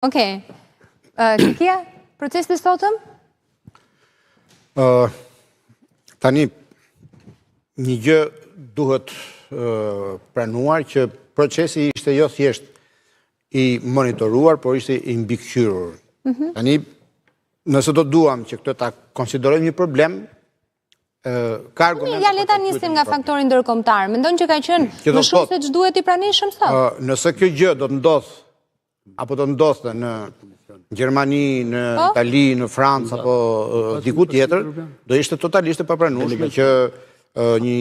Okej. Kia, procesi sotëm? Tani, një gjë duhet pranuar që procesi ishte jo thjesht i monitoruar, por ishte i mbikëqyrur. Tani, nëse do duam që këtë ta konsiderojmë një problem, ka argumente. Ja, leta nisim nga faktori ndërkombëtar. Mendon që ka qenë më shumë se ç'duhet i pranishëm sot? Nëse kjo gjë do të ndodh apo do ndodhte në Gjermani, në Itali, në Francë apo diku tjetër, do ishte totalisht e papranueshme që një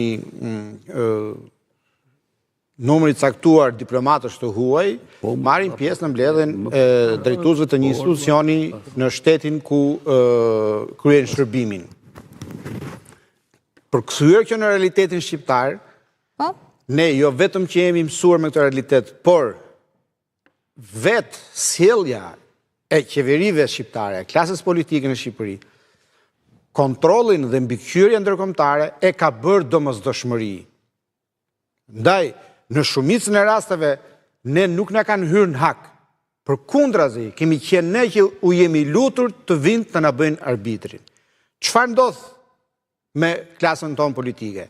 numër i caktuar diplomatësh të huaj marrin pjesë në mbledhjen e drejtuesve të një institucioni në shtetin ku kryejnë shërbimin. Përkthyer kjo në realitetin shqiptar, ne jo vetëm që jemi mësuar me këtë realitet, por vetë sjellja e qeverive shqiptare, klasës politike në Shqipëri, kontrollin dhe mbikëqyrja ndërkombëtare e ka bërë domosdoshmëri. Ndaj, në shumicën e rasteve, ne nuk na kanë hyrë në hak. Përkundrazi, kemi qenë ne që u jemi lutur të vinë të na bëjnë arbitrin. Çfarë ndodh me klasën tonë politike?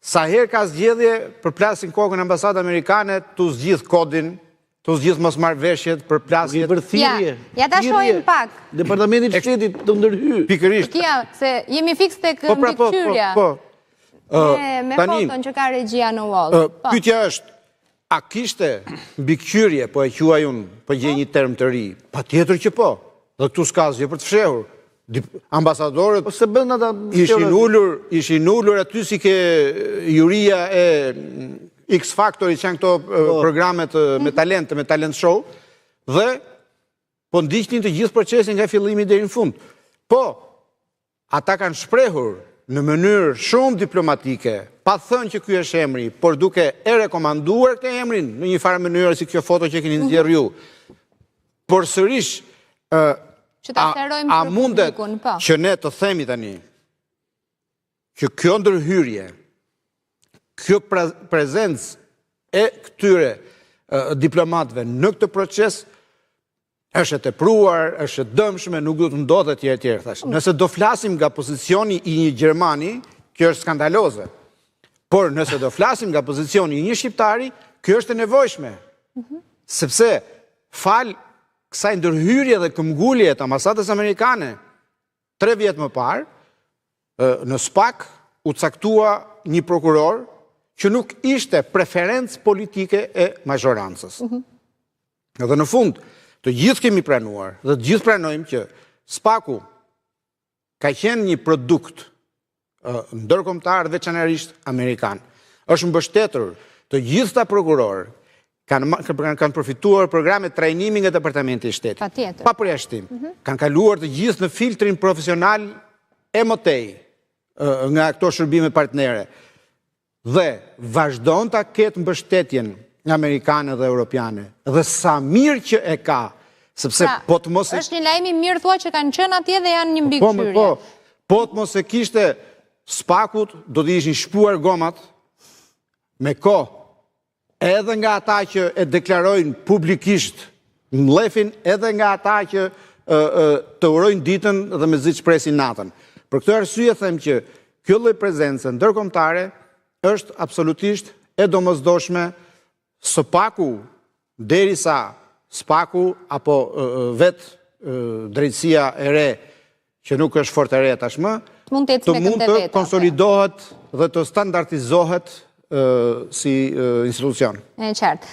Sa herë ka zgjedhje, përplasin kokën ambasadë amerikane, tu zgjidh kodin, të zgjidh mosmarrveshjet për plasjet. Ja ta shohim pak. Departamenti i Shtetit të ndërhyj. Pikërisht. Kia, se jemi fiks tek mbikëqyrja. Me foton që ka regjia në wall. Pyetja është, a kishte mbikëqyrje, po e quaj unë, po gjej një term të ri? Patjetër që po. Dhe këtu s'ka asgjë për të fshehur. Ambasadorët ishin ulur aty si ke juria e X Factor, që janë këto programet me talent show, dhe po ndiqnin të gjithë procesin nga fillimi deri në fund. Po, ata kanë shprehur në mënyrë shumë diplomatike, pa thënë që ky është emri, por duke e rekomanduar këtë emrin në një farë mënyrë si kjo foto që keni nxjerrë ju. Por sërish, a mundet që ne të themi tani që kjo ndërhyrje, kjo prezencë e këtyre diplomatëve në këtë proces është e tepruar, është e dëmshme, nuk do të ndodhet etj. Nëse do flasim nga pozicioni i një Gjermani, kjo është skandaloze. Por nëse do flasim nga pozicioni i një shqiptari, kjo është e nevojshme. Sepse fal kësaj ndërhyrje dhe këmbgulje të ambasadës amerikane 3 vjet më parë, në SPAK u caktua një prokuror që nuk ishte preferencë politike e mazhorancës. Dhe në fund, të gjithë kemi pranuar, dhe të gjithë pranojmë që SPAK-u ka qenë një produkt ndërkombëtar veçanërisht amerikan. Është mbështetur të gjithë ta prokurorë, kanë përfituar programe trajnimi nga Departamenti i Shtetit. Pa përjashtim. Kanë kaluar të gjithë në filtrin profesional e mëtej nga këto shërbime partnere. Dhe vazhdon ta ketë mbështetjen amerikane dhe europiane. Dhe sa mirë që e ka, sepse po të mos... Është një lajm i mirë thua që kanë qenë atje dhe janë një mbikëqyrje. Po të mos e kishte SPAK-ut, do të ishin shpuar gomat me kohë, edhe nga ata që e deklarojnë publikisht mlefin, edhe nga ata që të urojnë ditën dhe me zi shpresin natën. Për këtë arsye them që kjo lloj prezence ndërkombëtare është absolutisht e domosdoshme. SPAK-u, derisa SPAK-u apo vetë drejtësia e re, që nuk është fort e re tashmë, të mund të konsolidohet dhe të standardizohet si institucion. E qartë.